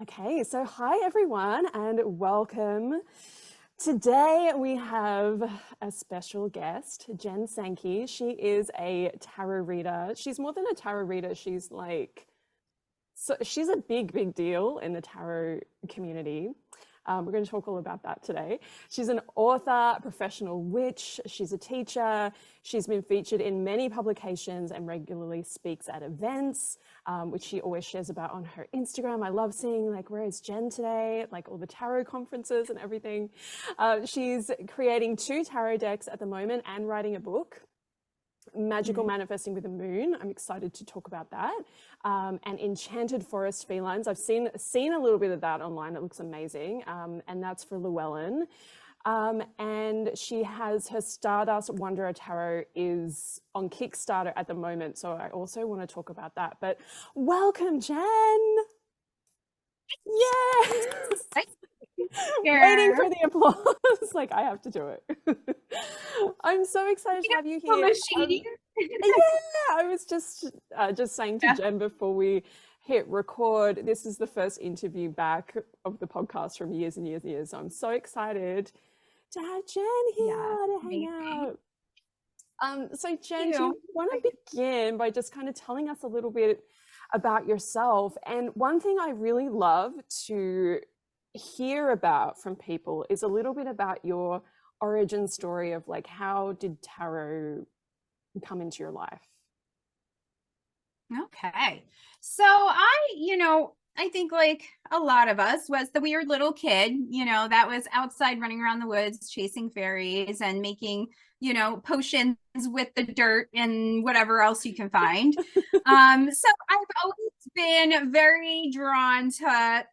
Okay, so hi everyone and welcome. Today we have a special guest, Jen Sankey. She is a tarot reader. She's more than a tarot reader, she's a big deal in the tarot community. We're going to talk all about that today. She's an author, professional witch. She's a teacher. She's been featured in many publications and regularly speaks at events, which she always shares about on her Instagram. I love seeing like, where is Jen today? Like all the tarot conferences and everything. She's creating 2 tarot decks at the moment and writing a book. Magical Manifesting with the Moon. I'm excited to talk about that. And Enchanted Forest Felines. I've seen a little bit of that online. It looks amazing. And that's for Llewellyn. And she has her Stardust Wanderer Tarot is on Kickstarter at the moment. So I also want to talk about that. But welcome, Jen. Yeah. Waiting for the applause. Like, I have to do it. I'm so excited to have you here. Yeah, I was just saying to Jen before we hit record, this is the first interview back of the podcast from years and years and years. So I'm so excited to have Jen here to hang out. So Jen, do you want to begin by just kind of telling us a little bit about yourself? And one thing I really love to hear about from people is a little bit about your origin story of like, how did tarot come into your life? Okay. So I think like a lot of us was the weird little kid, that was outside running around the woods, chasing fairies and making, potions with the dirt and whatever else you can find. So I've always been very drawn to,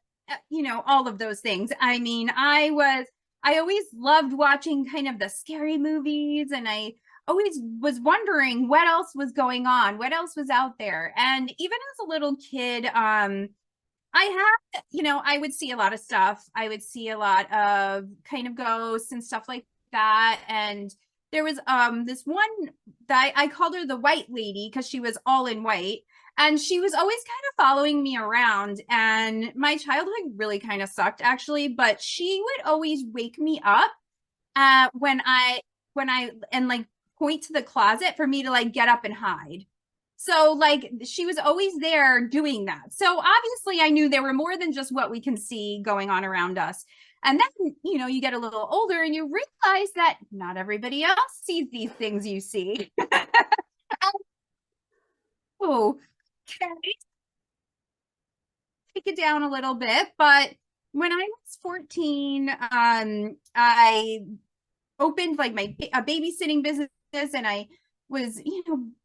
all of those things. I mean, I always loved watching kind of the scary movies, and I always was wondering what else was going on, what else was out there. And even as a little kid, I would see a lot of stuff. I would see a lot of kind of ghosts and stuff like that. And there was this one that I called her the white lady because she was all in white. And she was always kind of following me around. And my childhood really kind of sucked, actually. But she would always wake me up when I and like point to the closet for me to like get up and hide. So like she was always there doing that. So obviously I knew there were more than just what we can see going on around us. And then, you get a little older and you realize that not everybody else sees these things you see. Oh, okay. Take it down a little bit. But when I was 14, I opened like a babysitting business, and I was,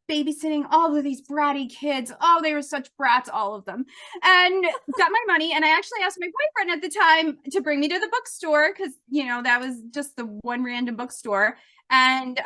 babysitting all of these bratty kids. Oh, they were such brats, all of them, and got my money. And I actually asked my boyfriend at the time to bring me to the bookstore because, that was just the one random bookstore. And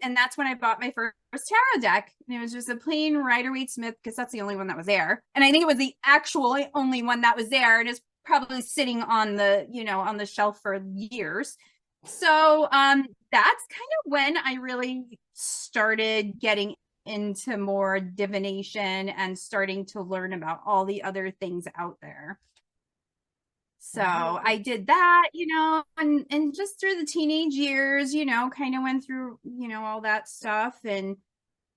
that's when I bought my first tarot deck. And it was just a plain Rider-Waite-Smith because that's the only one that was there. And I think it was the actual only one that was there. And it's probably sitting on the, on the shelf for years. So that's kind of when I really started getting into more divination and starting to learn about all the other things out there. So I did that, and just through the teenage years, kind of went through, all that stuff. And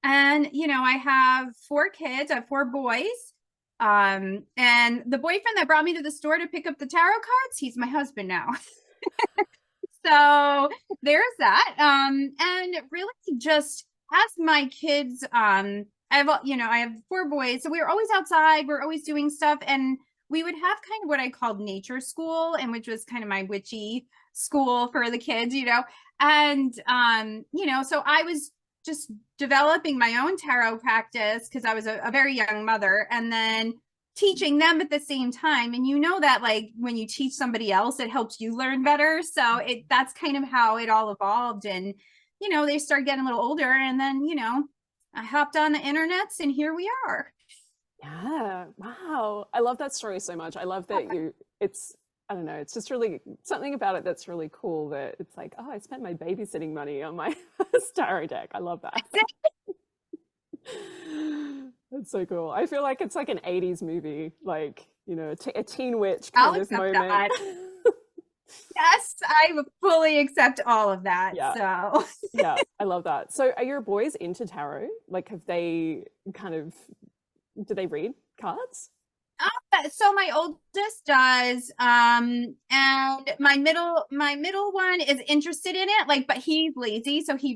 I have 4 kids. I have 4 boys. And the boyfriend that brought me to the store to pick up the tarot cards, he's my husband now. So there's that. And really just as my kids, I have 4 boys. So we were always outside. We're always doing stuff. And we would have kind of what I called nature school, and which was kind of my witchy school for the kids, And, so I was just developing my own tarot practice because I was a very young mother, and then teaching them at the same time. And that like when you teach somebody else, it helps you learn better. So that's kind of how it all evolved. And, they started getting a little older, and then, I hopped on the internets, and here we are. Yeah. Wow. I love that story so much. I love that I don't know, it's just really something about it that's really cool, that it's like, oh, I spent my babysitting money on my tarot deck. I love that. That's so cool. I feel like it's like an 80s movie. Like you know, a teen witch I'll kind of accept moment. that. Yes, I would fully accept all of that. Yeah. So Yeah, I love that. So are your boys into tarot? Like, have they kind of, do they read cards? so my oldest does, and my middle one is interested in it, like, but he's lazy, so he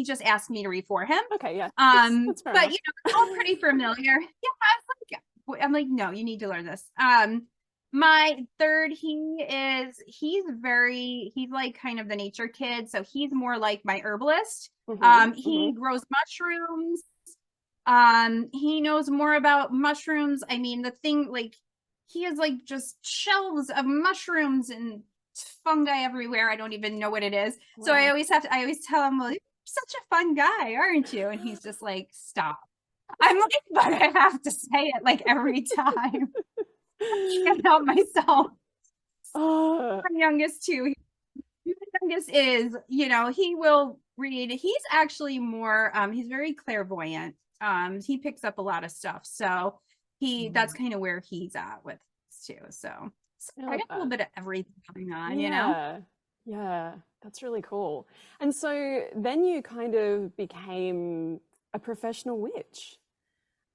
just asked me to read for him. Okay, yeah, that's fair But enough. it's all pretty familiar. Yeah, I'm like, no, you need to learn this. My third, he's like kind of the nature kid, so he's more like my herbalist. He grows mushrooms. He knows more about mushrooms. I mean, the thing, like, he has like just shelves of mushrooms and fungi everywhere. I don't even know what it is. So I Wow. always tell him, well, you're such a fun guy, aren't you? And he's just like, stop. I'm like, but I have to say it like every time. I can't help myself. Oh, My youngest too. My youngest is, he will read. He's actually more, he's very clairvoyant. He picks up a lot of stuff. So that's kind of where he's at with this too. So I got a little bit of everything going on, yeah, yeah, that's really cool. And so then you kind of became a professional witch,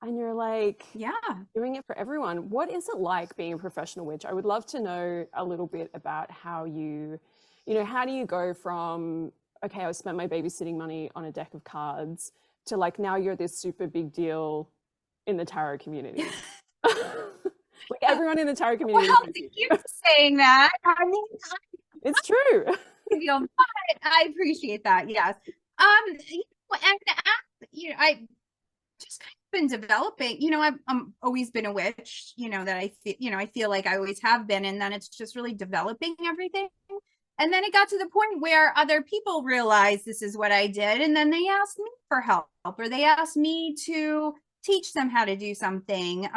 and you're like Yeah. doing it for everyone. What is it like being a professional witch? I would love to know a little bit about how how do you go from, okay, I spent my babysitting money on a deck of cards to like now you're this super big deal in the tarot community. Like everyone in the tarot community Well, knows you. thank you for saying that. I mean, It's true. but I appreciate that. Yes. I just kind of been developing. I've always been a witch. That I feel like I always have been, and then it's just really developing everything. And then it got to the point where other people realized this is what I did, and then they asked me for help, or they asked me to teach them how to do something.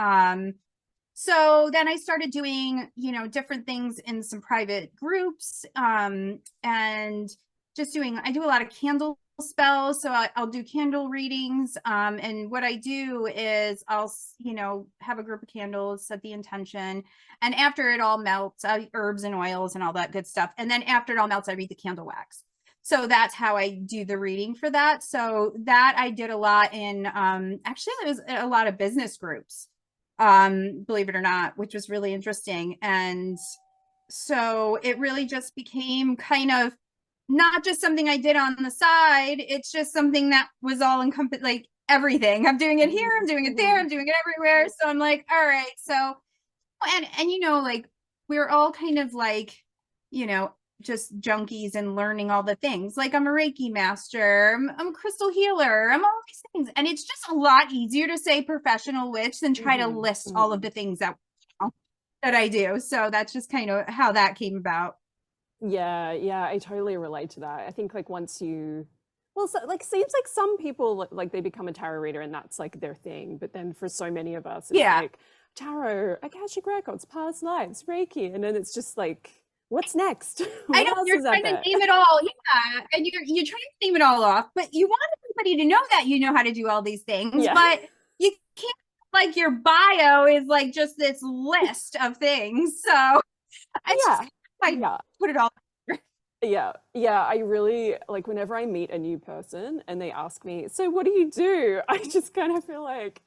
So then I started doing, different things in some private groups, and I do a lot of candle spells. So I'll do candle readings. And what I do is I'll, have a group of candles, set the intention. And after it all melts, herbs and oils and all that good stuff. And then after it all melts, I read the candle wax. So that's how I do the reading for that. So that I did a lot in, actually it was a lot of business groups, believe it or not, which was really interesting. And so it really just became kind of not just something I did on the side. It's just something that was all encompassed, like everything. I'm doing it here, I'm doing it there, I'm doing it everywhere. So I'm like, all right. So, and like we're all kind of like, just junkies and learning all the things. Like I'm a Reiki master, I'm a crystal healer, I'm all these things. And it's just a lot easier to say professional witch than try to list all of the things that I do. So that's just kind of how that came about. Yeah, yeah, I totally relate to that. I think like well, so, like seems like some people like they become a tarot reader and that's like their thing, but then for so many of us, it's like tarot, Akashic records, past lives, Reiki, and then it's just like, what's next? I What know else you're is out trying to there? name it all, and you're trying to name it all off, but you want everybody to know that you know how to do all these things, Yeah, but you can't, like, your bio is like just this list of things. So yeah, I yeah. put it all. Yeah, yeah, I really like whenever I meet a new person and they ask me, so what do you do? I just kind of feel like,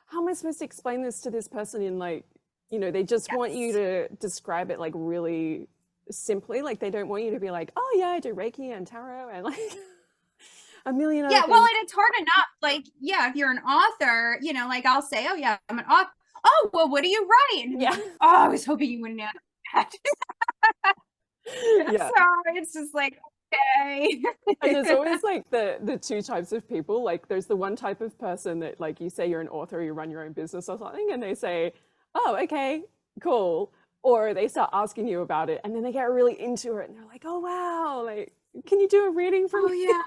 how am I supposed to explain this to this person in like, they just want you Yes. to describe it like really simply. Like they don't want you to be like, oh yeah, I do Reiki and tarot and like a million other Yeah, well, things. and it's hard enough. Like, yeah, if you're an author, like I'll say, oh yeah, I'm an author. Oh, well, what do you write? And Yeah. oh, I was hoping you wouldn't ask that. Yeah. So it's just like, okay. And there's always like the two types of people. Like there's the one type of person that like you say you're an author, you run your own business or something, and they say, "Oh, okay, cool." Or they start asking you about it, and then they get really into it, and they're like, "Oh wow, like can you do a reading for Oh me?" yeah.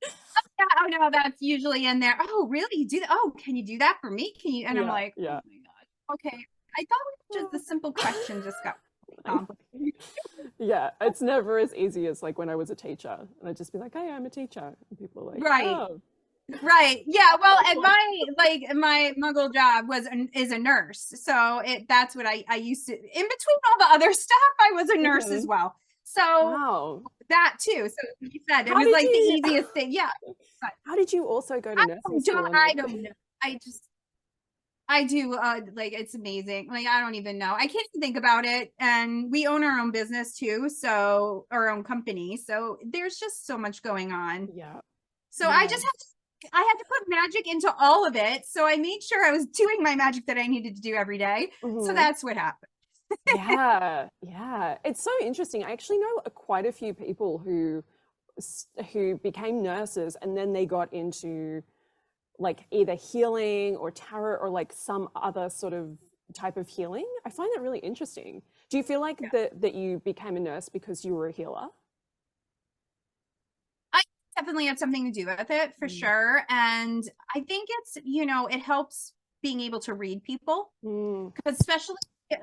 Yeah, oh no, that's usually in there. Oh, really? You do that? Oh, can you do that for me? Can you? And I'm Yeah, like, oh yeah. my God. Okay. I thought just the simple question just got complicated. Yeah, it's never as easy as like when I was a teacher, and I'd just be like, "Hey, I'm a teacher," and people are like, Right. "Oh." Right. Yeah. Well, and my muggle job is a nurse. So that's what I used to, in between all the other stuff, I was a nurse as Mhm. well. So Wow. that too. So you said it How was did like the you easiest thing. Yeah. But how did you also go to nursing school and I like don't know. I just, I do like it's amazing. Like I don't even know. I can't even think about it. And we own our own business too, so our own company. So there's just so much going on. yeah. So I Yeah. just I had to put magic into all of it. So I made sure I was doing my magic that I needed to do every day. So Mhm. that's what happened. Yeah, yeah. It's so interesting. I actually know quite a few people who became nurses and then they got into like either healing or tarot or like some other sort of type of healing. I find that really interesting. Do you feel like that you became a nurse because you were a healer? I definitely had something to do with it for Mm. sure. And I think it's, it helps being able to read people, Mm. because especially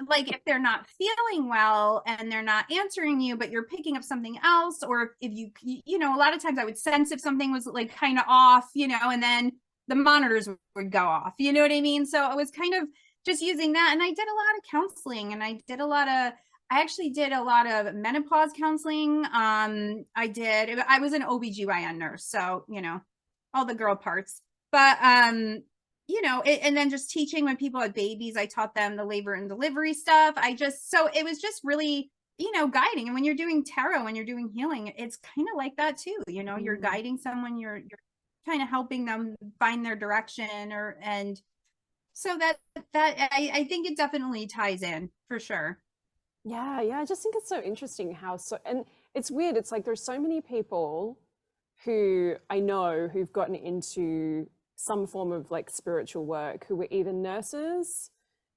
like if they're not feeling well and they're not answering you, but you're picking up something else, or if a lot of times I would sense if something was like kind of off, and then the monitors would go off, you know what I mean? So I was kind of just using that. And I did a lot of counseling, and I actually did a lot of menopause counseling. I was an OBGYN nurse, so, all the girl parts. But and then just teaching when people had babies, I taught them the labor and delivery stuff. So it was just really, guiding. And when you're doing tarot, when you're doing healing, it's kind of like that too. You're Mm. guiding someone, you're kind of helping them find their direction, and so I think it definitely ties in for sure. Yeah, yeah. I just think it's so interesting and it's weird. It's like there's so many people who I know who've gotten into some form of like spiritual work who were either nurses,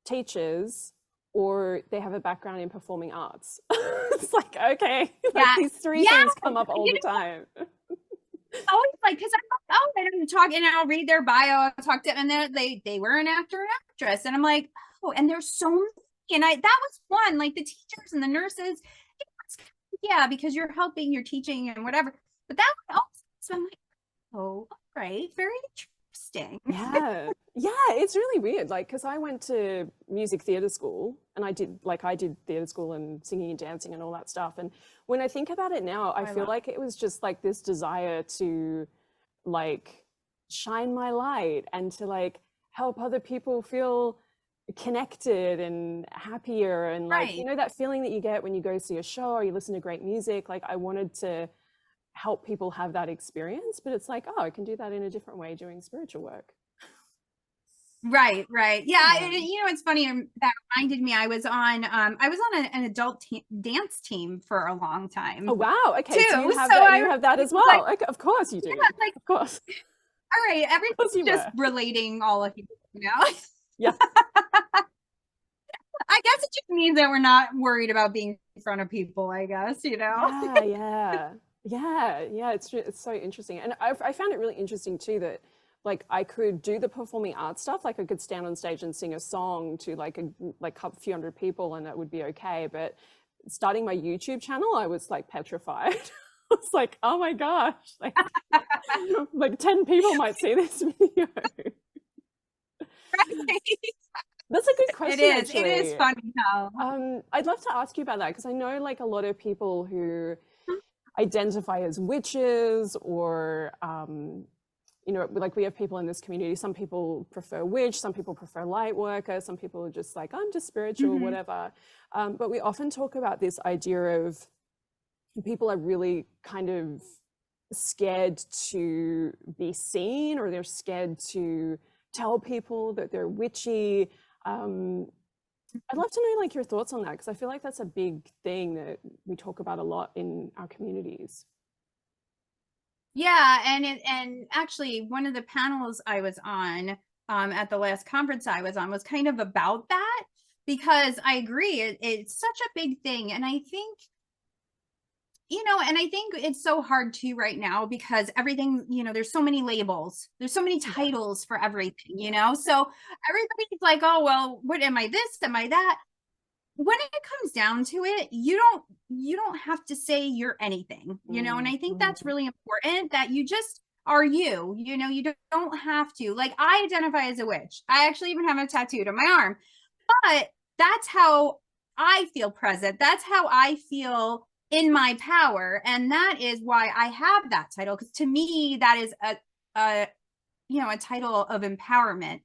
teachers, or they have a background in performing arts. It's like, okay, like Yeah. these three Yeah. things come up all You the time. always like, because I'm like, oh, I don't talk, and I'll read their bio, I'll talk to them, and they were an actor and actress, and I'm like, oh, and there's so many, and that was one, like the teachers and the nurses, yeah, because you're helping, you're teaching and whatever, but that one also, so I'm like, oh, right, very interesting. Yeah. Yeah, it's really weird. Like, because I went to music theater school and I did theater school and singing and dancing and all that stuff. And when I think about it now, I I feel love. like it was just like this desire to like shine my light and to like help other people feel connected and happier and like, Right. that feeling that you get when you go see a show or you listen to great music. Like, I wanted to help people have that experience, but it's like, oh, I can do that in a different way doing spiritual work. Right, right. Yeah, Yeah. it's funny, that reminded me, I was on an adult dance team for a long Oh time wow. Okay, so you too. have So that. I You have that was as like, well. Okay, of course you do. yeah, like, Of course. all right, Of course everything's you just were. relating all of you. Yeah. I guess it just means that we're not worried about being in front of people, I guess. Yeah. Yeah. Yeah. Yeah. It's so interesting, and I found it really interesting too that like I could do the performing arts stuff. Like I could stand on stage and sing a song to like a few hundred people, and it would be okay. But starting my YouTube channel, I was like petrified. I was like, oh my gosh, like 10 people might see this video. That's a good It question, is. It is actually. funny how. I'd love to ask you about that because I know like a lot of people who identify as witches or, like we have people in this community. Some people prefer witch, some people prefer light worker, some people are just like, I'm just spiritual, Mhm. whatever. But we often talk about this idea of people are really kind of scared to be seen or they're scared to tell people that they're witchy. Um, I'd love to know like your thoughts on that because I feel like that's a big thing that we talk about a lot in our communities. Yeah, and actually one of the panels I was on, at the last conference I was on, was kind of about that, because I agree, it's such a big thing. And I think, and I think it's so hard too right now, because everything, there's so many labels, there's so many Yeah. titles for everything, so everybody's like, oh, well, what am I, this, am I that? When it comes down to it, you don't have to say you're anything, and I think that's Mm-hmm. really important, that you just are you. You know, you don't have to. Like, I identify as a witch. I actually even have a tattooed on my arm. But that's how I feel present. That's how I feel in my power. And that is why I have that title. Because to me, that is a a title of empowerment.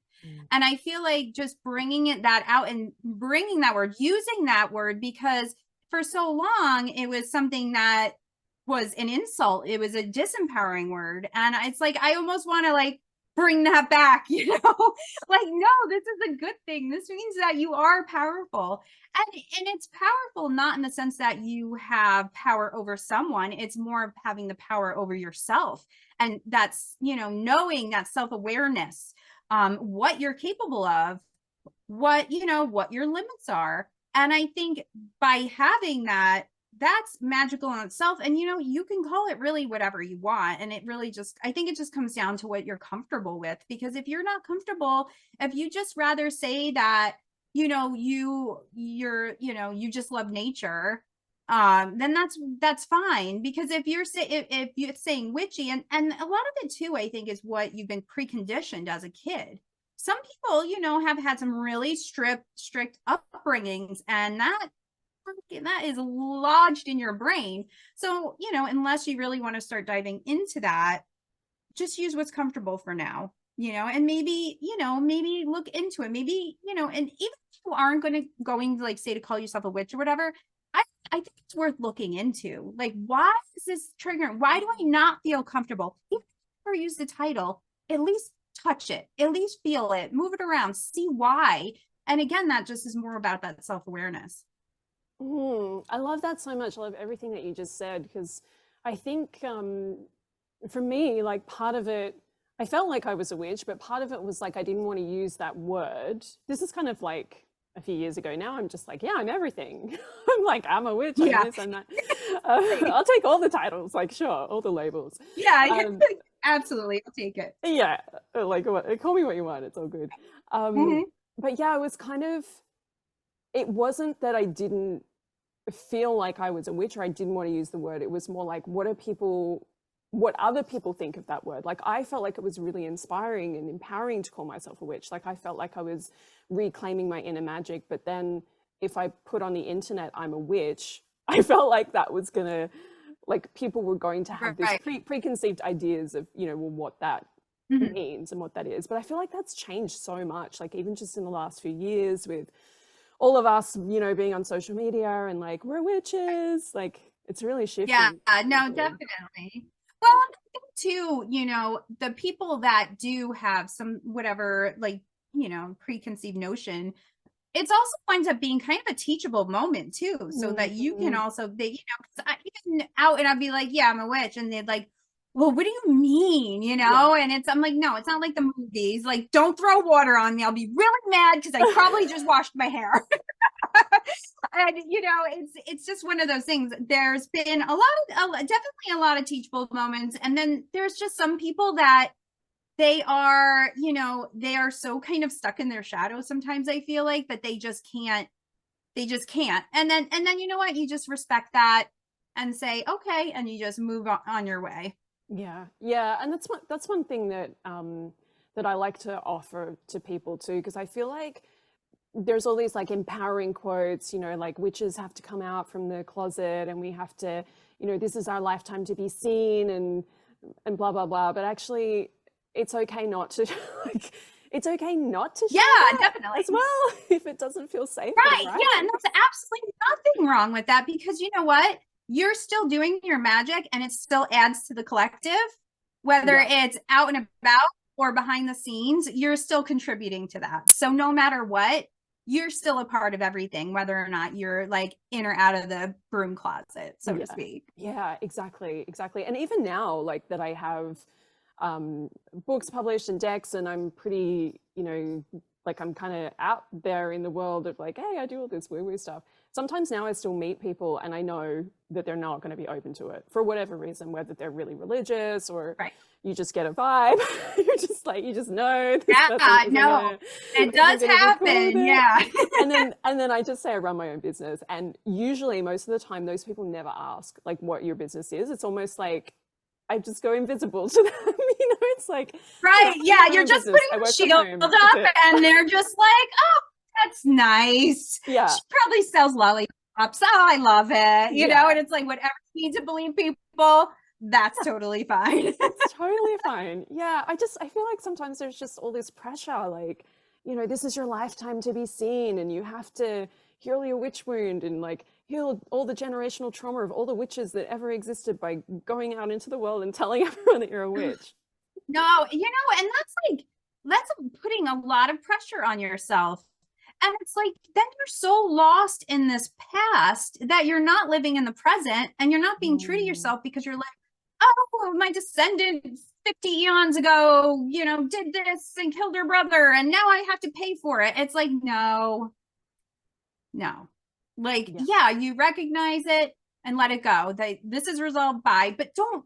And I feel like just bringing that out and bringing that word, using that word, because for so long it was something that was an insult. It was a disempowering word. And it's like, I almost want to like bring that back, like, no, this is a good thing. This means that you are powerful. And it's powerful, not in the sense that you have power over someone. It's more of having the power over yourself. And that's, knowing that self-awareness, what you're capable of, what your limits are. And I think by having that, that's magical in itself. And you can call it really whatever you want. And it really I think it just comes down to what you're comfortable with. Because if you're not comfortable, if you just rather say that, you just love nature, then that's fine. Because if you're saying witchy, and a lot of it too, I think, is what you've been preconditioned as a kid. Some people, have had some really strict upbringings, and that is lodged in your brain. So, unless you really want to start diving into that, just use what's comfortable for now, and maybe look into it. Maybe, and even if you aren't going to like say to call yourself a witch or whatever, I think it's worth looking into. Like, why is this triggering? Why do I not feel comfortable? Even if you never use the title, at least touch it, at least feel it, move it around, see why. And again, that just is more about that self-awareness. I love that so much. I love everything that you just said, because I think for me, like, part of it, I felt like I was a witch, but part of it was like I didn't want to use that word. This is kind of like a few years ago now. I'm just like, yeah, I'm everything. I'm like, I'm a witch. I'm this, I'm that. I'll take all the titles, like, sure, all the labels. Yeah, absolutely. I'll take it. Yeah, like, call me what you want. It's all good. But yeah, it was kind of, it wasn't that I didn't feel like I was a witch or I didn't want to use the word. It was more like, what other people think of that word. Like, I felt like it was really inspiring and empowering to call myself a witch. Like, I felt like I was reclaiming my inner magic. But then if I put on the internet, I'm a witch, I felt like that was gonna, like, people were going to have this preconceived ideas of, well, what that means and what that is. But I feel like that's changed so much, like, even just in the last few years, with all of us, being on social media and like, we're witches, like, it's really shifting. Yeah, no, definitely. Well, I think too, the people that do have some whatever, like, preconceived notion, it's also winds up being kind of a teachable moment too, so that you can also, cause I even out and I'd be like, yeah, I'm a witch. And they'd like, well, what do you mean? And I'm like, no, it's not like the movies. Like, don't throw water on me. I'll be really mad because I probably just washed my hair. And it's just one of those things. There's been definitely a lot of teachable moments. And then there's just some people that they are so kind of stuck in their shadow sometimes, I feel like, that they just can't. And then you know what? You just respect that and say, okay, and you just move on your way. Yeah. And that's one thing that that I like to offer to people too, because I feel like there's all these like empowering quotes, like, witches have to come out from the closet and we have to, this is our lifetime to be seen, and blah, blah, blah. But actually, it's okay not to, like, it's okay not to share definitely as well, if it doesn't feel safe. Right. Yeah. And there's absolutely nothing wrong with that, because you know what? You're still doing your magic and it still adds to the collective, whether it's out and about or behind the scenes, you're still contributing to that. So no matter what, you're still a part of everything, whether or not you're like in or out of the broom closet, so to speak. Yeah, exactly. And even now, like, that I have books published and decks, and I'm pretty, like, I'm kind of out there in the world of like, hey, I do all this woo-woo stuff. Sometimes now I still meet people and I know that they're not going to be open to it for whatever reason, whether they're really religious or you just get a vibe. You just know. No, it does happen. Yeah. and then I just say I run my own business. And usually most of the time, those people never ask like what your business is. It's almost like I just go invisible to them, it's like, Right. I Yeah. have my You're own just business. putting I the work from shield home. That's up it. and they're just like, oh, that's nice. Yeah. She probably sells lollipops. Oh, I love it. You know, Yeah. and it's like whatever you need to believe people, that's totally fine. It's totally fine. Yeah. I feel like sometimes there's just all this pressure, like, this is your lifetime to be seen and you have to heal your witch wound and like heal all the generational trauma of all the witches that ever existed by going out into the world and telling everyone that you're a witch. No, and that's putting a lot of pressure on yourself. And it's like, then you're so lost in this past that you're not living in the present and you're not being true to yourself because you're like, oh, my descendant 50 eons ago, did this and killed her brother and now I have to pay for it. It's like, no. Like, yeah, you recognize it and let it go. This is resolved by, but don't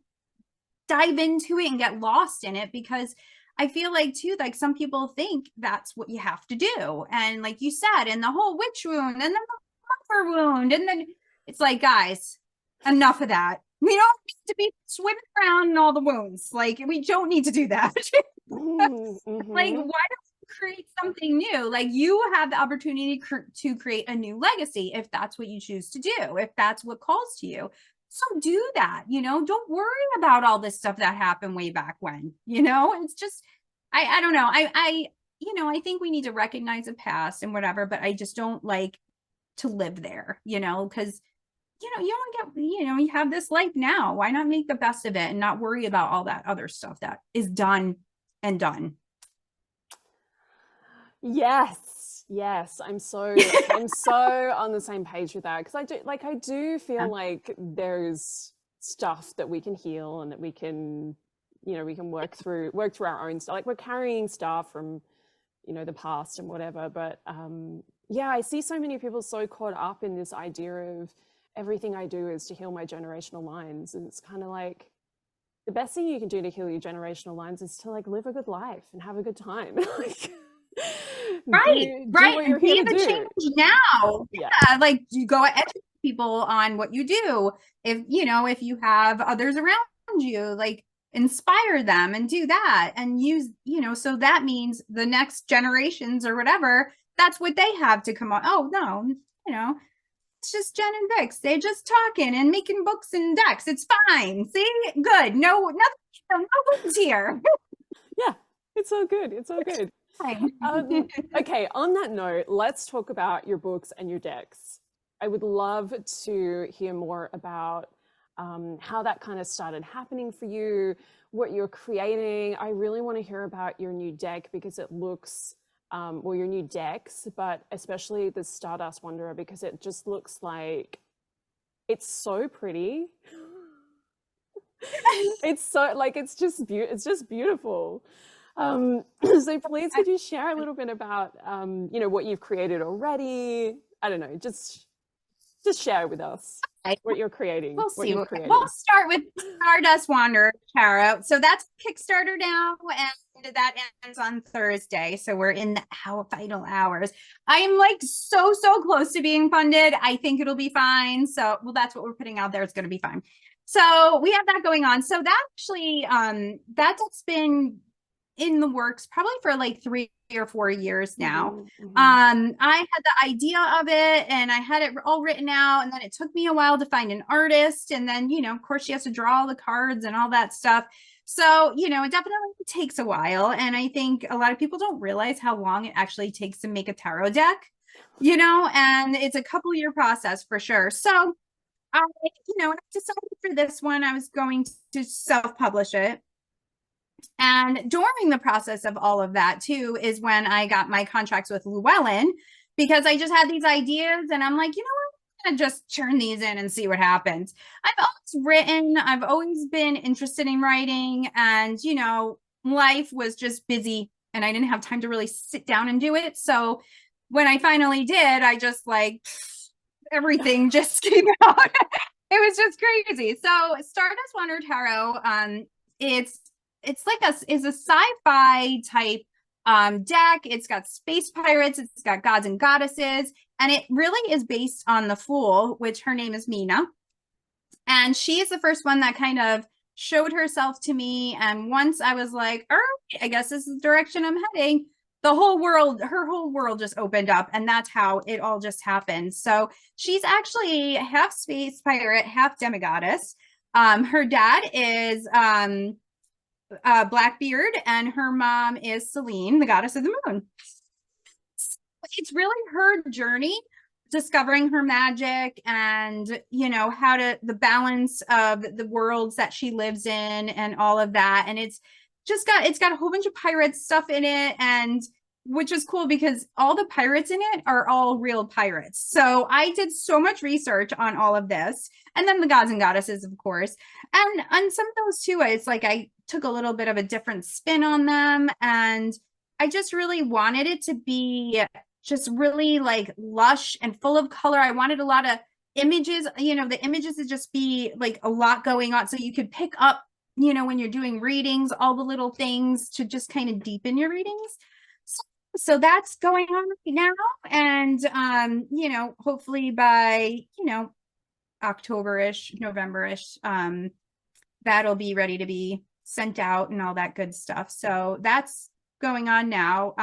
dive into it and get lost in it, because I feel like too, like some people think that's what you have to do. And like you said, and the whole witch wound and then the mother wound. And then it's like, guys, enough of that. We don't need to be swimming around in all the wounds. Like, we don't need to do that. Mm-hmm. Like, why don't you create something new? Like, you have the opportunity to create a new legacy if that's what you choose to do, if that's what calls to you. So do that, don't worry about all this stuff that happened way back when, it's just, I don't know. I think we need to recognize the past and whatever, but I just don't like to live there, because, you don't get, you have this life now. Why not make the best of it and not worry about all that other stuff that is done and done? Yes, I'm so on the same page with that, because I do feel like there's stuff that we can heal and that we can work through our own stuff. Like, we're carrying stuff from the past and whatever, but I see so many people so caught up in this idea of everything I do is to heal my generational lines, and it's kind of like the best thing you can do to heal your generational lines is to like live a good life and have a good time. Like, right, and be the change now. Yeah, like, you go educate people on what you do. If you have others around you, like, inspire them and do that and use, so that means the next generations or whatever, that's what they have to come on. Oh no, it's just Jen and Vix. They're just talking and making books and decks. It's fine. See, good. No, one's here. Yeah, it's all good. It's all good. Okay, on that note, let's talk about your books and your decks. I would love to hear more about how that kind of started happening for you, what you're creating. I really want to hear about your new deck, because it looks, your new decks, but especially the Stardust Wanderer, because it just looks like it's so pretty. It's so it's just beautiful. So please, could you share a little bit about what you've created already? I don't know, just share with us what you're creating. We'll see. We'll start with Stardust Wanderer Tarot. So that's Kickstarter now, and that ends on Thursday. So we're in the final hours. I am like so close to being funded. I think it'll be fine. So, well, that's what we're putting out there. It's going to be fine. So we have that going on. So that actually, that's been in the works probably for like 3 or 4 years now. I had the idea of it and I had it all written out, and then it took me a while to find an artist, and then of course she has to draw all the cards and all that stuff. So it definitely takes a while, and I think a lot of people don't realize how long it actually takes to make a tarot deck, and it's a couple-year process for sure. So I decided for this one I was going to self-publish it. And during the process of all of that too is when I got my contracts with Llewellyn, because I just had these ideas and I'm like, what, I'm gonna just churn these in and see what happens. I've always written, I've always been interested in writing, and life was just busy and I didn't have time to really sit down and do it. So when I finally did, I just everything just came out. It was just crazy. So Stardust Wanderer Tarot, it's like a sci-fi type deck. It's got space pirates, it's got gods and goddesses, and it really is based on the Fool, which her name is Mina. And she is the first one that kind of showed herself to me. And once I was like, all right, I guess this is the direction I'm heading, her whole world just opened up. And that's how it all just happened. So she's actually half space pirate, half demigoddess. Her dad is Blackbeard, and her mom is Selene, the goddess of the moon. It's really her journey discovering her magic, and how to the balance of the worlds that she lives in and all of that. And it's got a whole bunch of pirate stuff in it, and which is cool because all the pirates in it are all real pirates. So I did so much research on all of this, and then the gods and goddesses, of course. And on some of those too, it's like I took a little bit of a different spin on them, and I just really wanted it to be just really like lush and full of color. I wanted a lot of images, the images to just be like a lot going on. So you could pick up, when you're doing readings, all the little things to just kind of deepen your readings. So that's going on right now. And, hopefully by, October-ish, November-ish, that'll be ready to be sent out and all that good stuff. So that's going on now.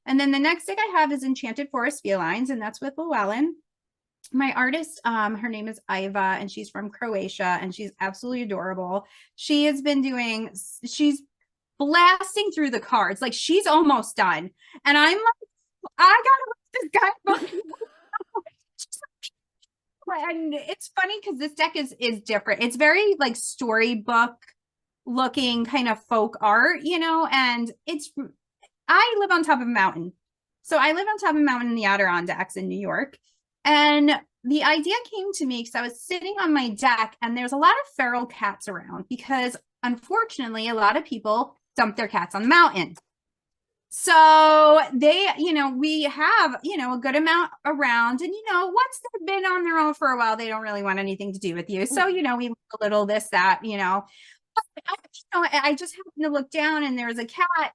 And then the next deck I have is Enchanted Forest Felines, and that's with Llewellyn. My artist, her name is Iva, and she's from Croatia, and she's absolutely adorable. She's blasting through the cards. Like, she's almost done. And I'm like, I gotta read this guy. And it's funny because this deck is different. It's very like storybook looking kind of folk art, and I live on top of a mountain. So I live on top of a mountain in the Adirondacks in New York. And the idea came to me because I was sitting on my deck, and there's a lot of feral cats around because unfortunately a lot of people dump their cats on the mountain. So they, we have, a good amount around, and, once they've been on their own for a while, they don't really want anything to do with you. So, we a little this, that, I just happened to look down, and there was a cat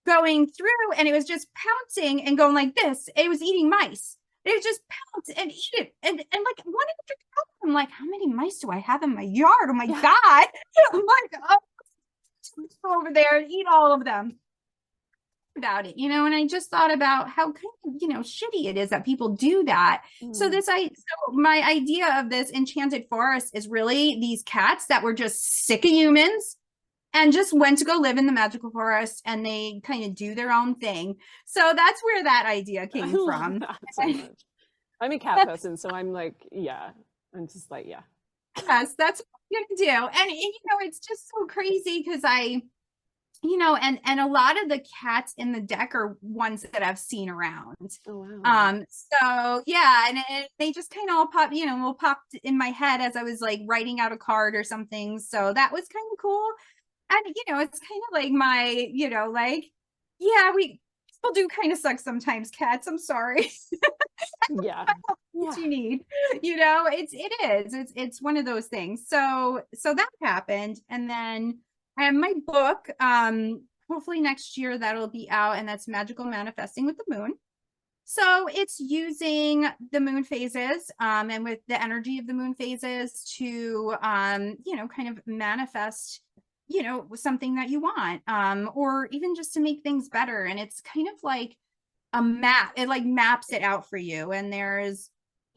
going through, and it was just pouncing and going like this. It was eating mice. It would just pounce and eat it. And like one after the other, I'm like, how many mice do I have in my yard? Oh my God. I'm like, oh, over there and eat all of them. About it, and I just thought about how kind of, shitty it is that people do that. So my idea of this Enchanted Forest is really these cats that were just sick of humans and just went to go live in the magical forest, and they kind of do their own thing. So that's where that idea came from. So much. I'm a cat person, so I'm like, I'm just like, yes, that's what I'm gonna do. And it's just so crazy because and a lot of the cats in the deck are ones that I've seen around. Oh, wow. So yeah, and they just kind of all popped in my head as I was like writing out a card or something. So that was kind of cool. And it's kind of like my, people do kind of suck sometimes, cats. I'm sorry. Yeah. What you need, it's one of those things. So that happened, and then I have my book. Hopefully next year that'll be out, and that's Magical Manifesting with the Moon. So it's using the moon phases, and with the energy of the moon phases to, kind of manifest, something that you want, or even just to make things better. And it's kind of like a map. It like maps it out for you. And there's,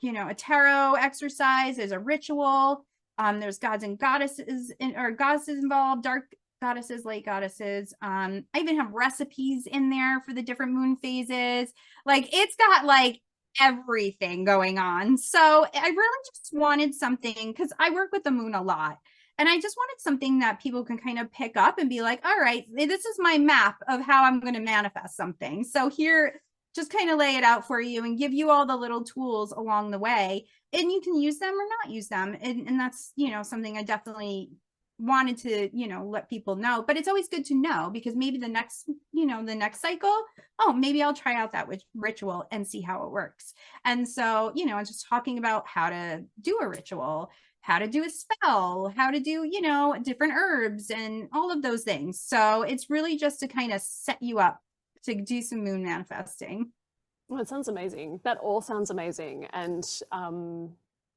a tarot exercise, there's a ritual. There's gods and goddesses or goddesses involved, dark goddesses, light goddesses. I even have recipes in there for the different moon phases. Like, it's got like everything going on. So I really just wanted something, because I work with the moon a lot, and I just wanted something that people can kind of pick up and be like, all right, this is my map of how I'm going to manifest something. So here, just kind of lay it out for you and give you all the little tools along the way, and you can use them or not use them. And that's, something I definitely wanted to, let people know. But it's always good to know, because maybe the next cycle, maybe I'll try out that ritual and see how it works. And so, just talking about how to do a ritual, how to do a spell, how to do, different herbs and all of those things. So it's really just to kind of set you up to do some moon manifesting. Well, it sounds amazing. That all sounds amazing. And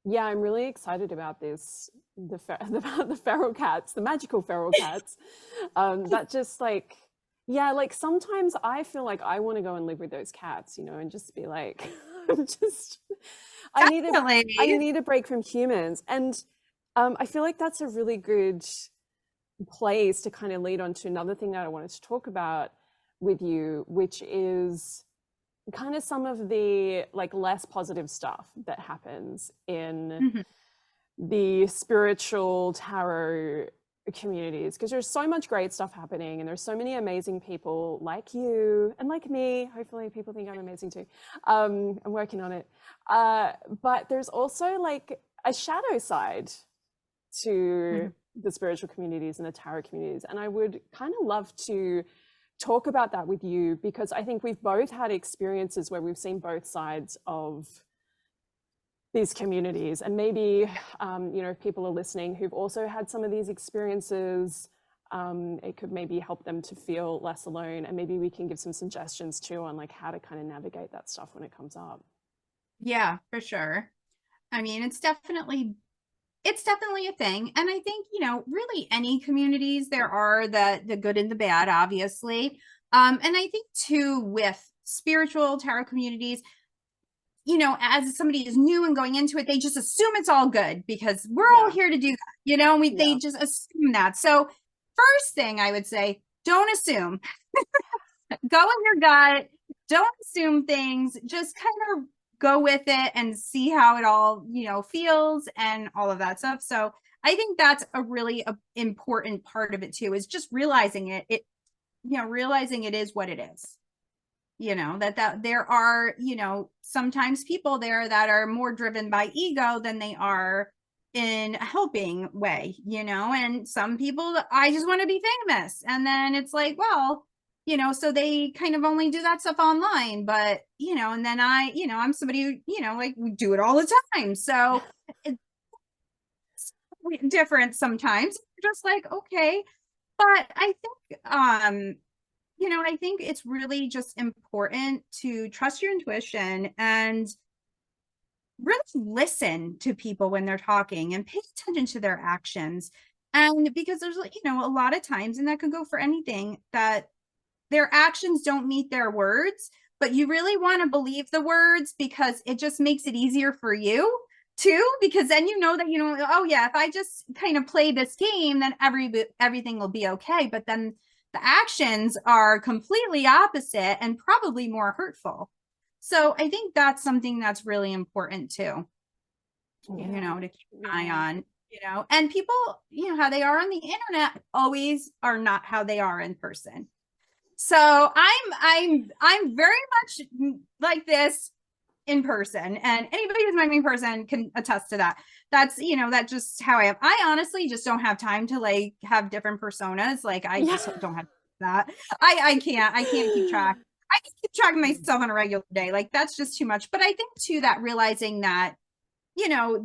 Yeah, I'm really excited about this. About the feral cats, the magical feral cats. That just like, yeah, like sometimes I feel like I want to go and live with those cats, you know, and just be like, just I need a I Definitely. need a break from humans. And I feel like that's a really good place to kind of lead on to another thing that I wanted to talk about with you, which is kind of some of the like less positive stuff that happens in Mhm. the spiritual tarot communities, because there's so much great stuff happening and there's so many amazing people like you and like me. Hopefully people think I'm amazing too. I'm working on it. But there's also like a shadow side to Mhm. the spiritual communities and the tarot communities, and I would kind of love to talk about that with you, because I think we've both had experiences where we've seen both sides of these communities, and maybe you know, if people are listening who've also had some of these experiences, it could maybe help them to feel less alone, and maybe we can give some suggestions too on like how to kind of navigate that stuff when it comes up. Yeah, for sure. I mean, it's definitely a thing. And I think, really any communities, there are the good and the bad, obviously. And I think too, with spiritual tarot communities, as somebody is new and going into it, they just assume it's all good because we're all Yeah, here to do that, they yeah. just assume that. So first thing I would say, don't assume. Go with your gut. Don't assume things. Just kind of go with it and see how it all, feels and all of that stuff. So I think that's a really important part of it too, is just realizing realizing it is what it is. That there are, sometimes people there that are more driven by ego than they are in a helping way, and some people, I just want to be famous. And then it's like, well, so they kind of only do that stuff online, but, and then I'm somebody who, like we do it all the time. So it's different sometimes. Just like, okay. But I think it's really just important to trust your intuition and really listen to people when they're talking and pay attention to their actions. And because there's, a lot of times, and that could go for anything, that their actions don't meet their words, but you really want to believe the words because it just makes it easier for you too, because then that, oh yeah, if I just kind of play this game, then everything will be okay. But then the actions are completely opposite and probably more hurtful. So I think that's something that's really important too, Yeah, to keep an eye yeah. on, and people, how they are on the internet always are not how they are in person. So I'm very much like this in person, and anybody who's met me in person can attest to that. That's that's just how I am. I honestly just don't have time to like have different personas. Like I Yeah. just don't have that. I can't keep track. I can keep track of myself on a regular day. Like that's just too much. But I think too that realizing that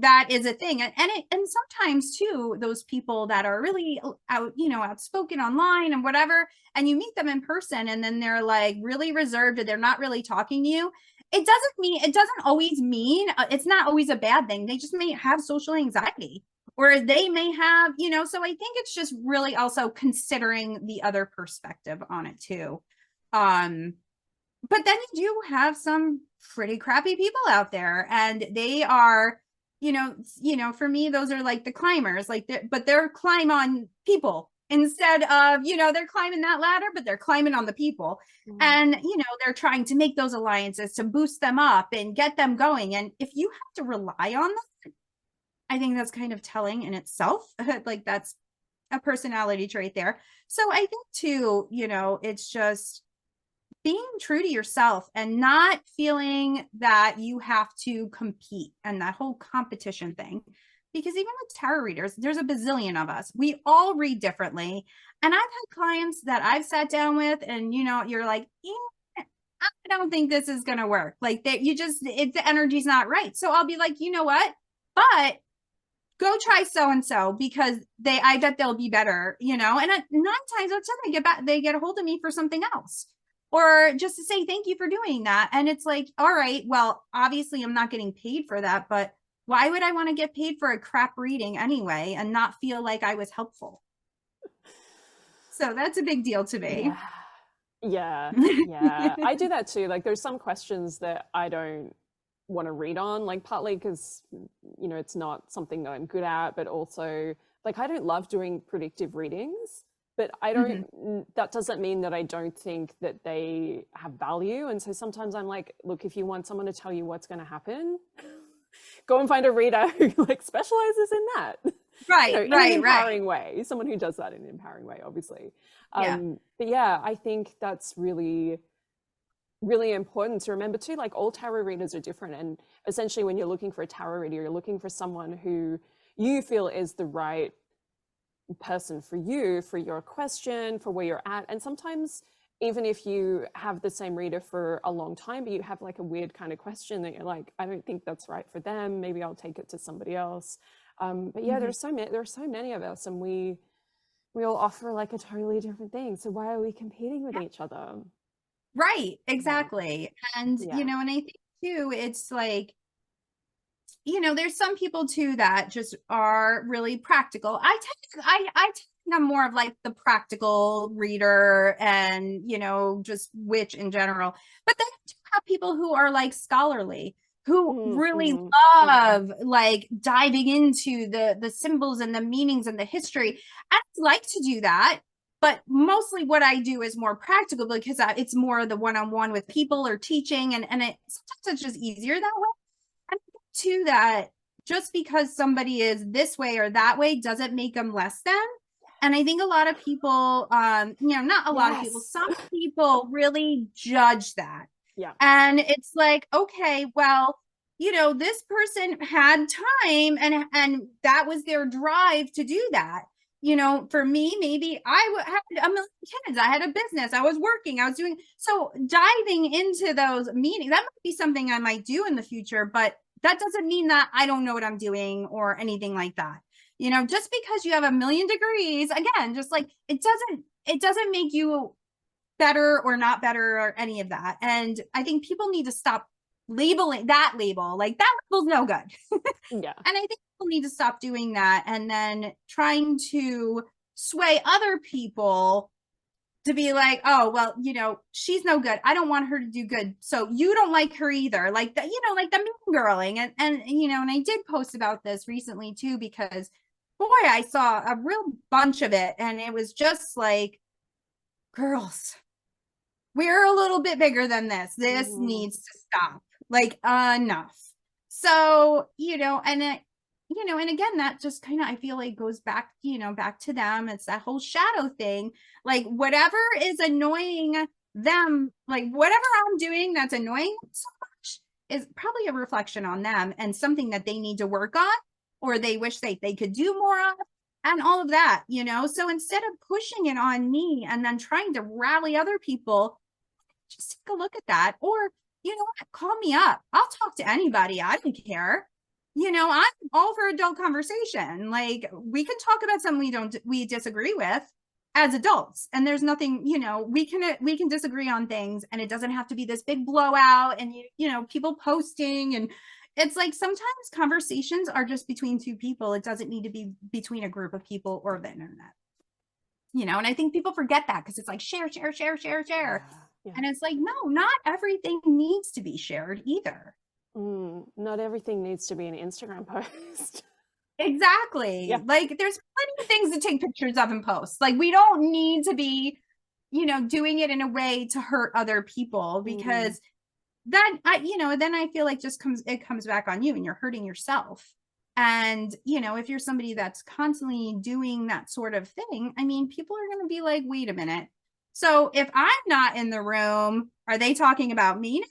that is a thing, and sometimes too those people that are really outspoken online and whatever, and you meet them in person and then they're like really reserved and they're not really talking to you. It doesn't always mean it's not always a bad thing. They just may have social anxiety, or they may have, so I think it's just really also considering the other perspective on it too. um but then you do have some pretty crappy people out there, and they are, for me, those are like the climbers, like, but they're climb on people instead of, they're climbing that ladder, but they're climbing on the people. Mm. And, they're trying to make those alliances to boost them up and get them going. And if you have to rely on them, I think that's kind of telling in itself. Like that's a personality trait there. So I think too, it's just being true to yourself and not feeling that you have to compete and that whole competition thing. Because even with tarot readers, there's a bazillion of us. We all read differently. And I've had clients that I've sat down with, and you're like, I don't think this is going to work. Like that, the energy's not right. So I'll be like, you know what? But go try so and so because I bet they'll be better, and 9 times out of 10 they get a hold of me for something else, or just to say thank you for doing that. And it's like, all right, well, obviously I'm not getting paid for that, but why would I want to get paid for a crap reading anyway and not feel like I was helpful? So that's a big deal to me. Yeah. Yeah. Yeah. I do that too. Like there's some questions that I don't want to read on, like partly because, it's not something that I'm good at, but also like I don't love doing predictive readings, but I Mhm. don't, that doesn't mean that I don't think that they have value. And so sometimes I'm like, look, if you want someone to tell you what's going to happen, go and find a reader who like specializes in that. Right, In an right, right. empowering way, someone who does that in an empowering way, obviously. Yeah. But yeah, I think that's really, really important to remember too. Like all tarot readers are different. And essentially, when you're looking for a tarot reader, you're looking for someone who you feel is the right person for you, for your question, for where you're at. And sometimes, even if you have the same reader for a long time, but you have like a weird kind of question that you're like, I don't think that's right for them. Maybe I'll take it to somebody else. But yeah, Mhm. there are so many of us, and we all offer like a totally different thing. So why are we competing with each other? Right, Yeah, exactly. And, yeah. and I think too, it's like, there's some people too that just are really practical. I tend to think I'm more of like the practical reader and, just witch in general. But then you have people who are like scholarly, who Mm, really mm, mm. love like diving into the symbols and the meanings and the history. I like to do that. But mostly what I do is more practical because it's more the one-on-one with people or teaching. And sometimes it's just easier that way. And to that, just because somebody is this way or that way doesn't make them less than. And I think a lot of people, not a lot of people, Yes. some people really judge that. Yeah. And it's like, okay, well, this person had time and that was their drive to do that. For me, maybe I had a million kids. I had a business. I was working. I was doing so diving into those meetings. That might be something I might do in the future, but that doesn't mean that I don't know what I'm doing or anything like that. Just because you have a million degrees, again, just like it doesn't make you better or not better or any of that. And I think people need to stop labeling that label. Like that label's no good. Yeah. And I think people need to stop doing that and then trying to sway other people to be like, oh, well, she's no good. I don't want her to do good. So you don't like her either. Like that, like the mean girling. And I did post about this recently too, because boy, I saw a real bunch of it. And it was just like, girls, we're a little bit bigger than this. This Mhm. needs to stop. Like enough. So, and again, that just kind of I feel like goes back, back to them. It's that whole shadow thing. Like whatever is annoying them, like whatever I'm doing that's annoying them so much is probably a reflection on them and something that they need to work on or they wish they could do more of and all of that. So instead of pushing it on me and then trying to rally other people, just take a look at that. Or, what? Call me up. I'll talk to anybody. I don't care. I'm all for adult conversation. Like we can talk about something we disagree with as adults. And there's nothing, we can disagree on things and it doesn't have to be this big blowout and people posting and it's like sometimes conversations are just between two people. It doesn't need to be between a group of people or the internet. And I think people forget that because it's like share, share, share, share, share. Yeah. Yeah. And it's like, no, not everything needs to be shared either. Not everything needs to be an Instagram post. Exactly. Yeah. Like there's plenty of things to take pictures of and post. Like we don't need to be, doing it in a way to hurt other people Mm, because then I feel like it comes back on you and you're hurting yourself. And, if you're somebody that's constantly doing that sort of thing, I mean, people are going to be like, wait a minute. So if I'm not in the room, are they talking about me?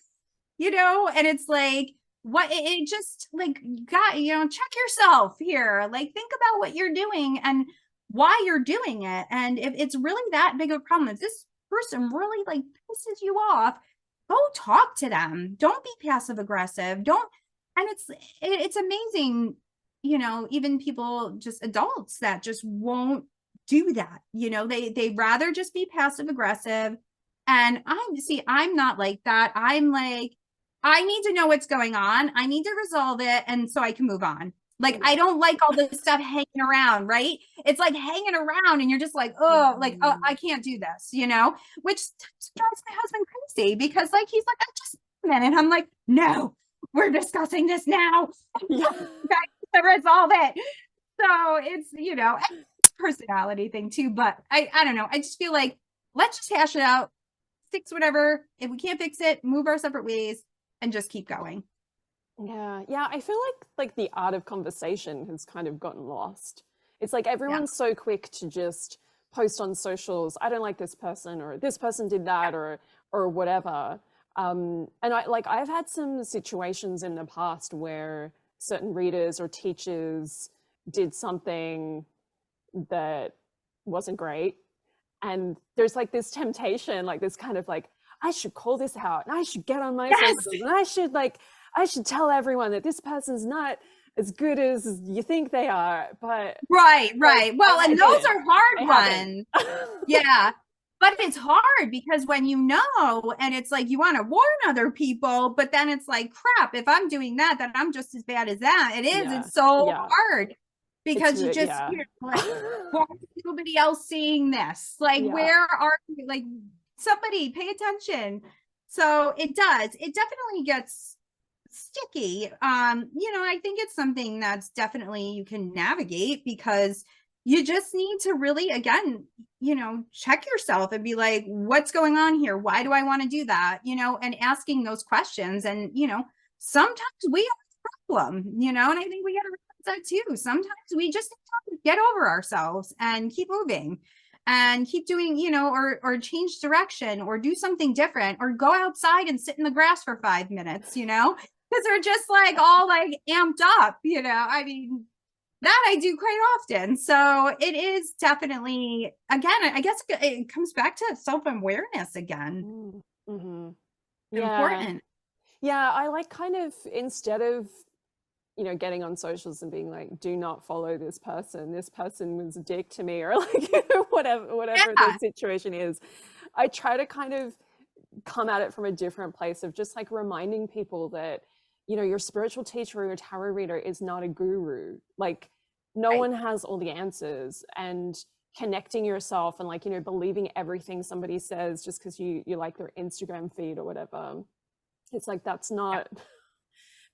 And it's like, what it just like, got, check yourself here. Like, think about what you're doing and why you're doing it. And if it's really that big of a problem, if this person really like pisses you off, go talk to them. Don't be passive aggressive. Don't, and it's amazing, even people, just adults that just won't do that. They'd rather just be passive aggressive. And I'm not like that. I'm like, I need to know what's going on. I need to resolve it. And so I can move on. Like, I don't like all this stuff hanging around, right? It's like hanging around and you're just like, oh, like, oh, I can't do this, which drives my husband crazy because like, he's like, I just a minute. I'm like, no, we're discussing this now. Yeah. To resolve it. So it's, personality thing too. But I don't know. I just feel like, let's just hash it out, fix whatever. If we can't fix it, move our separate ways and just keep going. Yeah, I feel like the art of conversation has kind of gotten lost. It's like everyone's so quick to just post on socials, I don't like this person, or this person did that, or whatever. And I've had some situations in the past where certain readers or teachers did something that wasn't great, and there's like this temptation, like this kind of like, I should call this out and I should get on my socials and I should tell everyone that this person's not as good as you think they are. But right. Well, and those are hard ones. Yeah. But it's hard because when and it's like you want to warn other people, but then it's like, crap, if I'm doing that, then I'm just as bad as that. It is. It's so hard because you just, like, why is nobody else seeing this? Like, where are you? Like, somebody pay attention. So it definitely gets sticky. I think it's something that's definitely you can navigate because you just need to really, again, check yourself and be like, what's going on here? Why do I want to do that? And asking those questions. And, sometimes we have a problem, and I think we got to realize that too. Sometimes we just need to get over ourselves and keep moving and keep doing, or change direction or do something different or go outside and sit in the grass for 5 minutes, because they're just like all like amped up, I mean, that I do quite often. So it is definitely, again, I guess it comes back to self-awareness again. Important. Yeah, I like kind of, instead of, getting on socials and being like, do not follow this person was a dick to me, or like, whatever the situation is, I try to kind of come at it from a different place of just like reminding people that, your spiritual teacher or your tarot reader is not a guru. Like, no one has all the answers, and connecting yourself and like, believing everything somebody says just because you like their Instagram feed or whatever. It's like, that's not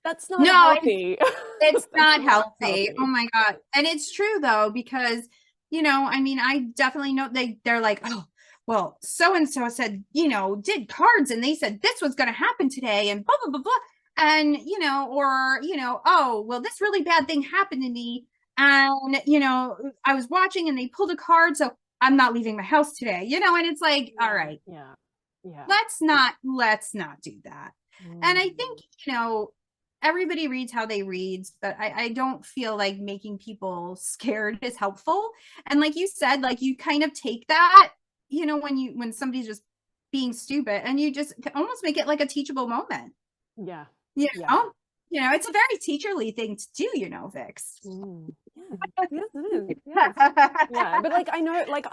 healthy. It's not healthy. Oh my God. And it's true though, because, I mean, I definitely know they're like, oh, well, so-and-so said, did cards and they said this was going to happen today and blah, blah, blah, blah. And, oh, well, this really bad thing happened to me. And, I was watching and they pulled a card. So I'm not leaving my house today, and it's like, all right. Yeah. Let's not do that. And I think, everybody reads how they read, but I don't feel like making people scared is helpful. And like you said, like you kind of take that, when somebody's just being stupid and you just almost make it like a teachable moment. Yeah. It's a very teacherly thing to do, Vix. Yes, it is. Yes. Yeah, but like I know, like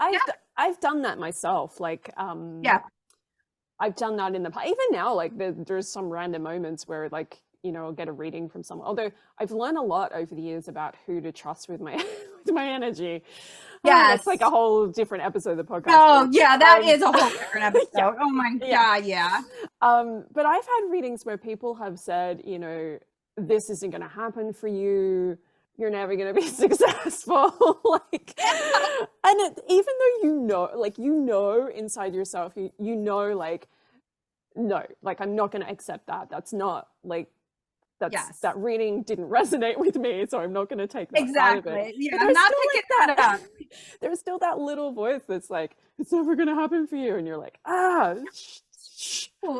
I've done that myself. Like I've done that in the past. Even now, like there's some random moments where like, I'll get a reading from someone. Although I've learned a lot over the years about who to trust with my with my energy. Yeah, it's like a whole different episode of the podcast. Oh yeah, that is a whole different episode. Oh my God, yeah. But I've had readings where people have said, this isn't going to happen for you. You're never going to be successful. Like, and even though like inside yourself, like, no, like I'm not going to accept that. That's not like. That reading didn't resonate with me, so I'm not going to take that out of it. Yeah, I'm not picking that up. There's still that little voice that's like, it's never going to happen for you, and you're like, no. Yeah,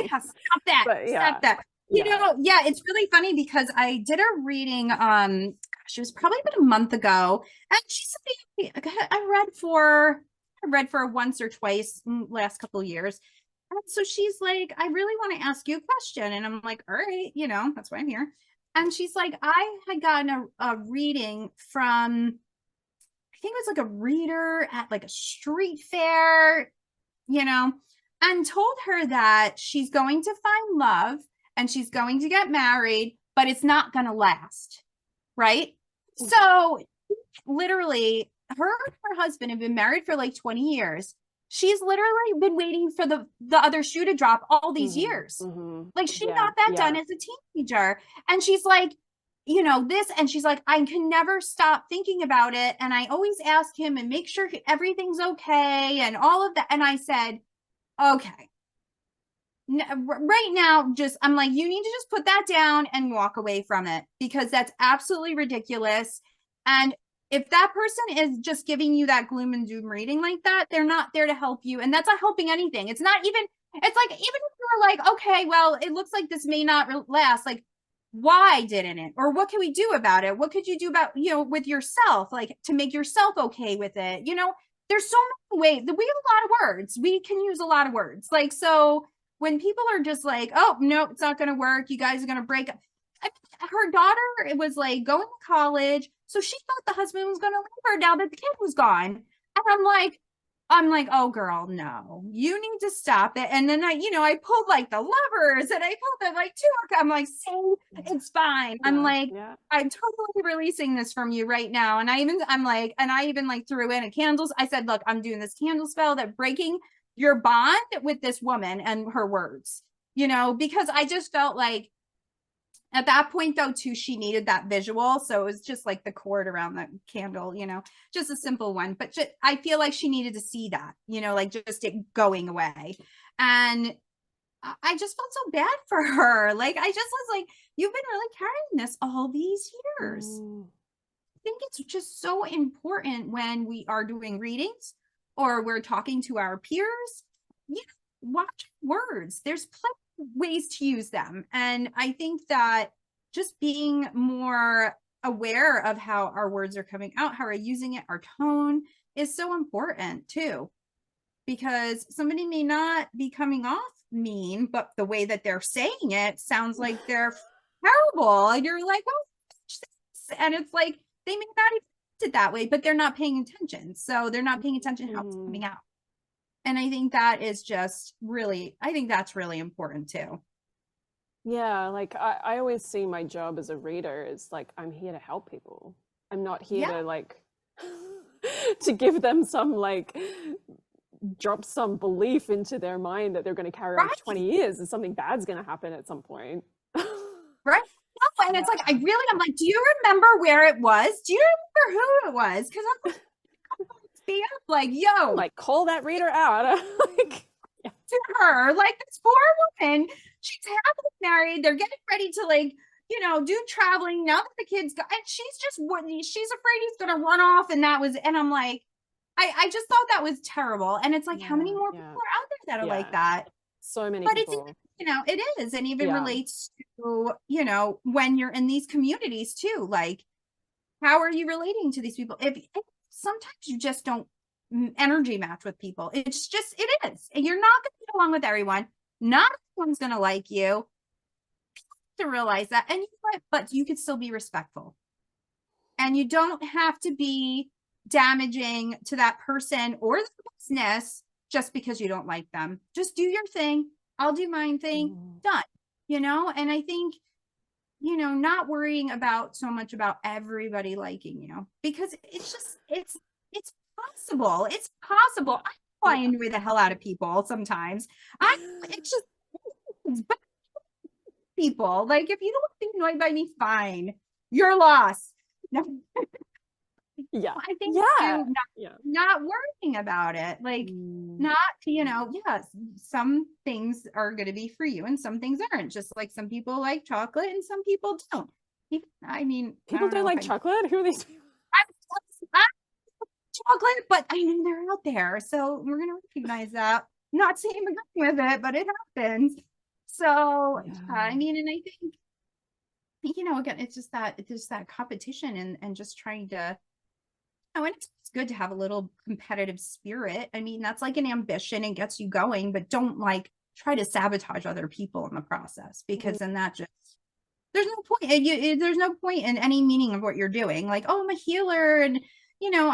stop that. Stop that. It's really funny because I did a reading. Gosh, it was probably about a month ago, and she's something I read for once or twice in the last couple of years. And so she's like, I really want to ask you a question. And I'm like, all right, that's why I'm here. And she's like, I had gotten a reading from, I think it was like a reader at like a street fair, and told her that she's going to find love and she's going to get married, but it's not going to last. Right. So literally, her and her husband have been married for like 20 years. She's literally been waiting for the other shoe to drop all these years. Like she got that done as a teenager. And she's like, you know, this, and she's like, I can never stop thinking about it. And I always ask him and make sure everything's okay and all of that. And I said, okay, right now, just, I'm like, you need to just put that down and walk away from it, because that's absolutely ridiculous. And if that person is just giving you that gloom and doom reading like that, they're not there to help you. And that's not helping anything. It's not even, it's like, even if you're like, okay, well, it looks like this may not last. Like, why didn't it? Or what can we do about it? What could you do about, you know, with yourself, like to make yourself okay with it? You know, there's so many ways that we have a lot of words. We can use a lot of words. Like, so when people are just like, oh, no, it's not going to work. You guys are going to break up. Her daughter, it was like going to college. So she thought the husband was going to leave her now that the kid was gone. And I'm like, oh girl, no, you need to stop it. And then I pulled like the levers and I pulled the like two. I'm like, see, it's fine. I'm like, I'm totally releasing this from you right now. And I even threw in a candles. I said, look, I'm doing this candle spell that breaking your bond with this woman and her words, you know, because I just felt like, at that point, though, too, she needed that visual. So it was just like the cord around the candle, you know, just a simple one. But I feel like she needed to see that, you know, like just it going away. And I just felt so bad for her. Like, I just was like, you've been really carrying this all these years. I think it's just so important when we are doing readings or we're talking to our peers, you know, watch words. There's plenty ways to use them. And I think that just being more aware of how our words are coming out, how we're using it, our tone is so important too, because somebody may not be coming off mean, but the way that they're saying it sounds like they're terrible. And you're like, well, and it's like, they may not even it that way, but they're not paying attention. So they're not paying attention how it's coming out. And I think that is just really, I think that's really important too. Yeah, like I always see my job as a reader is like, I'm here to help people. I'm not here to like, to give them some like, drop some belief into their mind that they're going to carry on for 20 years and something bad's going to happen at some point. Right. No, and it's like, I'm like, do you remember where it was? Do you remember who it was? Because I'm like, yo, like, call that reader out. Like, to her, like, this poor woman, she's happily married, they're getting ready to like, you know, do traveling now that the kids go, and she's afraid he's gonna run off. And that was, and I'm like, I just thought that was terrible. And it's like, how many more people are out there that are like that? So many but people. It's, you know, it is, and even relates to, you know, when you're in these communities too, like, how are you relating to these people? If sometimes you just don't energy match with people. It's just, it is. And you're not going to get along with everyone. Not everyone's going to like you. People have to realize that. And you know what? But you could still be respectful. And you don't have to be damaging to that person or the business just because you don't like them. Just do your thing. I'll do mine thing. Done. You know? And I think, you know, not worrying about so much about everybody liking you, because it's just, it's possible. It's possible. I annoy the hell out of people sometimes. It's just people. Like, if you don't want to be annoyed by me, fine. Your loss. No. I think not worrying about it. Like, not, you know, some things are going to be for you and some things aren't. Just like some people like chocolate and some people don't. I mean, people don't like chocolate. Who are these people? Chocolate, but I know they're out there, so we're gonna recognize that. Not saying I'm agreeing with it, but it happens. So I mean, and I think, you know, again, it's just that competition and just trying to, you know, and it's good to have a little competitive spirit. I mean, that's like an ambition and gets you going, but don't like try to sabotage other people in the process, because then that just, there's no point. There's no point in any meaning of what you're doing. Like, oh, I'm a healer, and you know,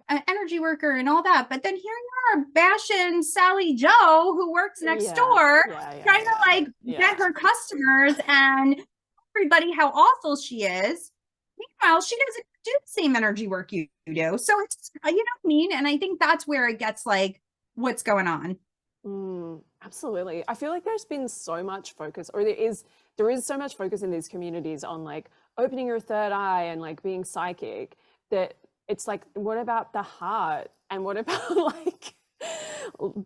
an energy worker and all that. But then here you are bashing Sally Joe, who works next Yeah, door, trying to yeah, like yeah. get her customers and everybody how awful she is. Meanwhile, she doesn't do the same energy work you do. So it's, you know what I mean? And I think that's where it gets like, what's going on? Absolutely. I feel like there's been so much focus, or there is so much focus in these communities on like opening your third eye and like being psychic, that it's like, what about the heart? And what about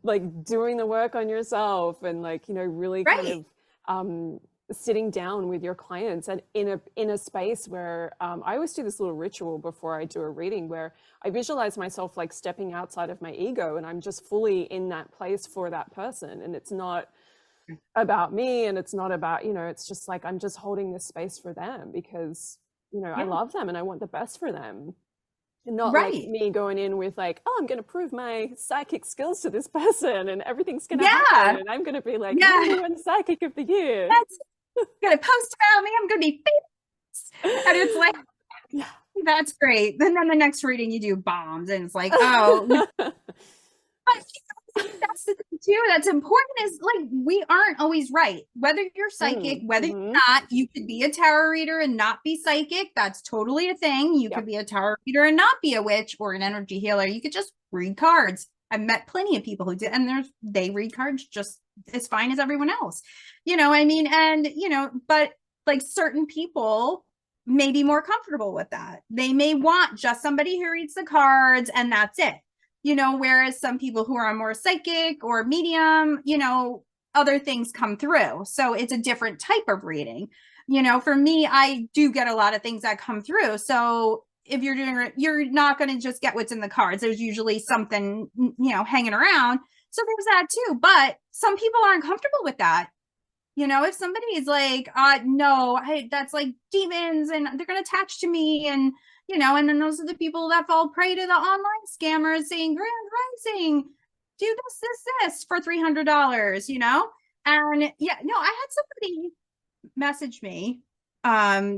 like doing the work on yourself and like, really kind Right. of sitting down with your clients and in a space where I always do this little ritual before I do a reading where I visualize myself like stepping outside of my ego and I'm just fully in that place for that person. And it's not about me and it's not about, it's just like I'm just holding this space for them because, I Yeah. love them and I want the best for them. And not like Right. me going in with like, oh, I'm going to prove my psychic skills to this person and everything's going to happen. Yeah. And I'm going to be like, Yeah. number one psychic of the year. That's gonna post about me. I'm gonna be famous. And it's like, Yeah. that's great. And then the next reading you do bombs, and it's like, oh, no. But that's the thing too. That's important is like we aren't always right. Whether you're psychic, whether you're Mm-hmm. not, you could be a tarot reader and not be psychic. That's totally a thing. You could Yep. be a tarot reader and not be a witch or an energy healer. You could just read cards. I've met plenty of people who did, and they read cards just as fine as everyone else. You know, I mean, and but like certain people may be more comfortable with that. They may want just somebody who reads the cards and that's it. Whereas some people who are more psychic or medium, other things come through. So it's a different type of reading. For me, I do get a lot of things that come through. So if you're doing it, you're not going to just get what's in the cards. There's usually something, hanging around. So there's that too. But some people aren't comfortable with that. If somebody is like, no, that's like demons and they're going to attach to me and then those are the people that fall prey to the online scammers saying grand rising, do this for $300, and yeah, no, I had somebody message me,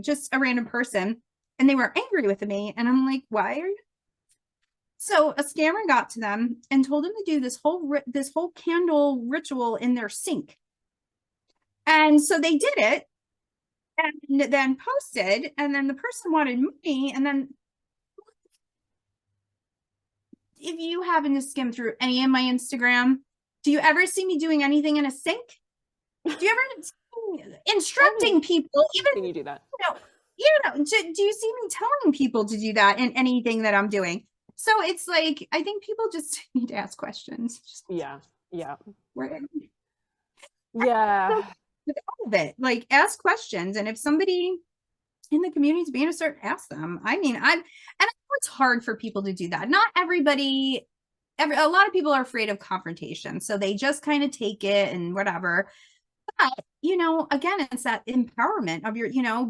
just a random person, and they were angry with me, and I'm like, why are you? So a scammer got to them and told them to do this whole candle ritual in their sink, and so they did it and then posted, and then the person wanted money, and then if you happen to skim through any of my Instagram, do you ever see me doing anything in a sink? Do you ever see me instructing people, even Can you do that? do you see me telling people to do that in anything that I'm doing? So it's like I think people just need to ask questions. Just Yeah. Yeah. where Yeah. with all of it, like ask questions, and if somebody in the community is being a certain, ask them. I mean, I know it's hard for people to do that. Not everybody. A lot of people are afraid of confrontation, so they just kind of take it and whatever. But again, it's that empowerment of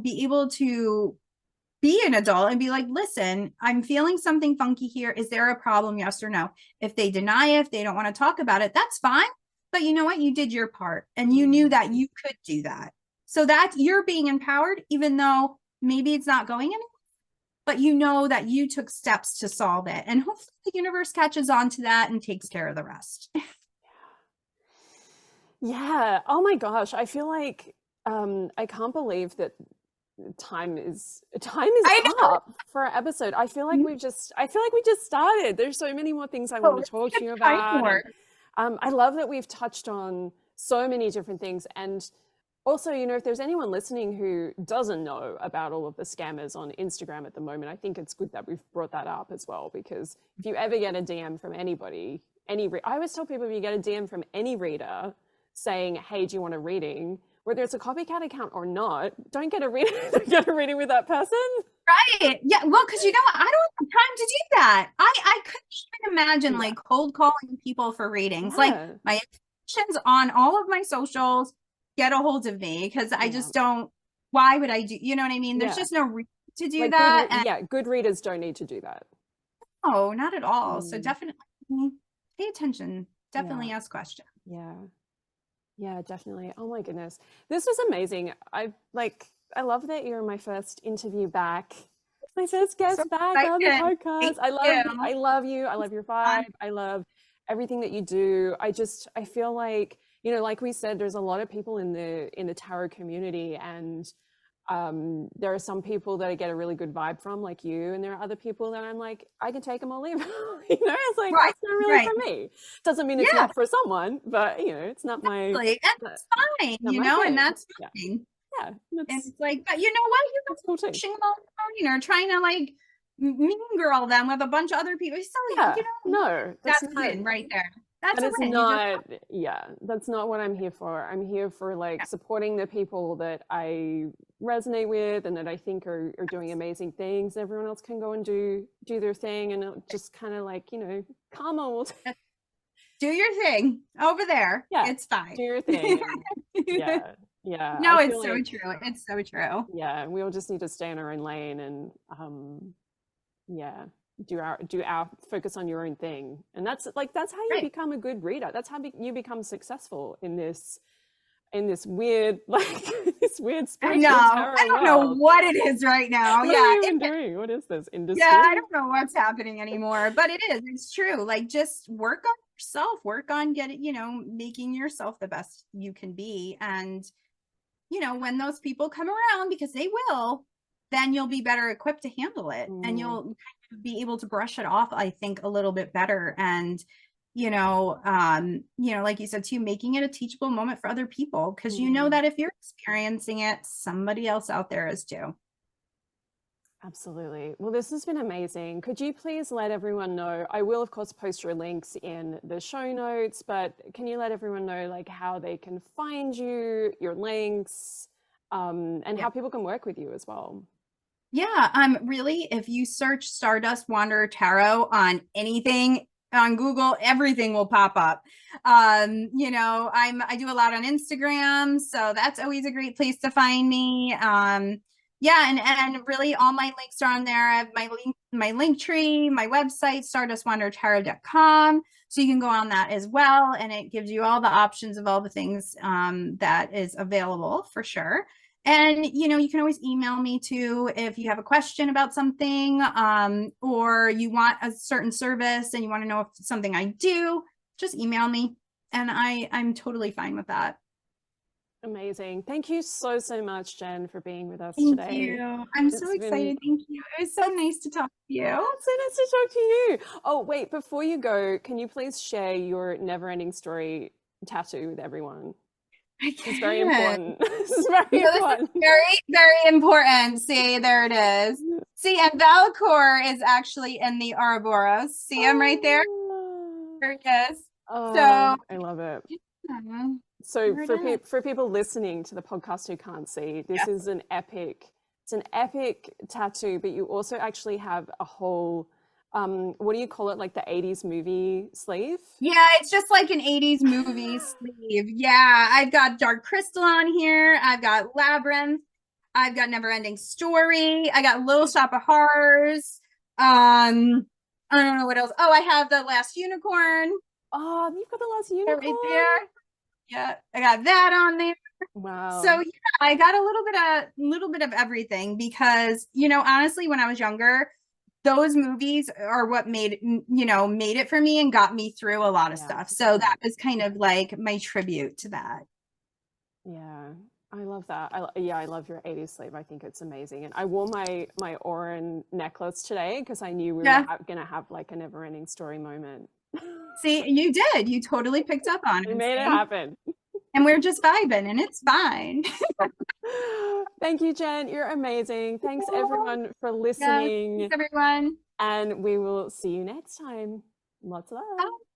be able to be an adult and be like, listen, I'm feeling something funky here. Is there a problem? Yes or no? If they deny it, if they don't want to talk about it, that's fine. But you know what? You did your part and you knew that you could do that. So that you're being empowered, even though maybe it's not going anywhere, but you know that you took steps to solve it. And hopefully the universe catches on to that and takes care of the rest. Yeah. Oh my gosh. I feel like I can't believe that time is I up for our episode. know. I feel like we just started. There's so many more things I want to talk to you about. And I love that we've touched on so many different things. And also, if there's anyone listening who doesn't know about all of the scammers on Instagram at the moment, I think it's good that we've brought that up as well, because if you ever get a DM from anybody, I always tell people if you get a DM from any reader saying, hey, do you want a reading? Whether it's a copycat account or not, don't get a reading, don't get a reading with that person. Right. Yeah. Well, because I don't have time to do that. I couldn't even imagine like cold calling people for readings. Like Yeah. my intentions on all of my socials, get a hold of me, because I just don't. Why would I do? You know what I mean? There's just no reason to do that. Good readers don't need to do that. No, not at all. So definitely pay attention. Definitely ask questions. Yeah. Yeah, definitely. Oh my goodness. This was amazing. I love that you're my first interview back. My first guest So back on the excited. podcast. Thank you. I love you. I love your vibe. I love everything that you do. I feel like, you know, like we said, there's a lot of people in the tarot community, and there are some people that I get a really good vibe from, like you, and there are other people that I'm like, I can take them or leave them. You know, it's like, Right, that's not really right. for me. Doesn't mean it's Yeah, not for someone, but you know, it's not my exactly. And not, that's fine, not you my know, and thing. that's Yeah, fine. yeah, And it's like, but you know what? You're that's cool not too. pushing them all around, you know, trying to like mean girl them with a bunch of other people. So, Yeah, you know, no, that's a win right there. That's that a is win. You just, not, yeah, that's not what I'm here for. I'm here for like supporting the people that I resonate with and that I think are doing amazing things. Everyone else can go and do their thing, and it'll just kind of like, you know, karma will, do your thing over there. yeah, It's fine. do your thing. And yeah, yeah, I No, feel it's so like, true. It's so true. yeah, we all just need to stay in our own lane and, yeah, do our focus on your own thing. And that's like, that's how you Right. become a good reader. That's how you become successful in this weird, like this weird I spiritual know. I tarot don't know world. what it is right now. What are Yeah. we even doing? What is this Yeah, industry? I don't know what's happening anymore, but it is. It's true. Like just work on yourself, work on getting, you know, making yourself the best you can be. And, you know, when those people come around, because they will, then you'll be better equipped to handle it and Mm, you'll kind of be able to brush it off, I think, a little bit better. And, like you said too, making it a teachable moment for other people, because you know mm. that if you're experiencing it, somebody else out there is too. Absolutely. Well, this has been amazing. Could you please let everyone know? I will, of course, post your links in the show notes, but can you let everyone know like how they can find you, your links, and Yeah. how people can work with you as well? Yeah, really, if you search Stardust Wanderer Tarot on anything on Google, everything will pop up. I do a lot on Instagram, so that's always a great place to find me. Yeah, and really all my links are on there. I have my link tree, my website, stardustwanderertarot.com. So you can go on that as well, and it gives you all the options of all the things that is available for sure. And, you can always email me too if you have a question about something, or you want a certain service and you want to know if it's something I do, just email me. And I'm totally fine with that. Amazing. Thank you so, so much, Jen, for being with us Thank today. you. I'm so It's been excited. Thank you. It was so nice to talk to you. so nice to talk to you. Oh, wait, before you go, can you please share your never-ending story tattoo with everyone? I It's very can. important. This is very This is important. very, very important. See, there it is. See, and Valcor is actually in the Ouroboros. See him right there? There he is. So, Oh, I love it. yeah, So there it is. for people listening to the podcast who can't see, this Yeah. is it's an epic tattoo, but you also actually have a whole, what do you call it? Like the 80s movie sleeve? Yeah, it's just like an 80s movie sleeve. Yeah, I've got Dark Crystal on here. I've got Labyrinth. I've got Never Ending Story. I got Little Shop of Horrors. I don't know what else. Oh, I have The Last Unicorn. Oh, you've got the last Right unicorn. there. Yeah, I got that on there. Wow. So yeah, I got a little bit of everything because, honestly, when I was younger, those movies are what made it for me and got me through a lot of Yeah. stuff. So that was kind of like my tribute to that. Yeah. I love that. I love your 80s sleeve. I think it's amazing. And I wore my Oran necklace today because I knew we were gonna have like a never-ending story moment. See, you did. You totally picked up on We it. made it See? happen. And we're just vibing and it's fine. Thank you, Jen. You're amazing. Thanks everyone for Yeah, listening. thanks everyone. And we will see you next time. Lots of love. Bye.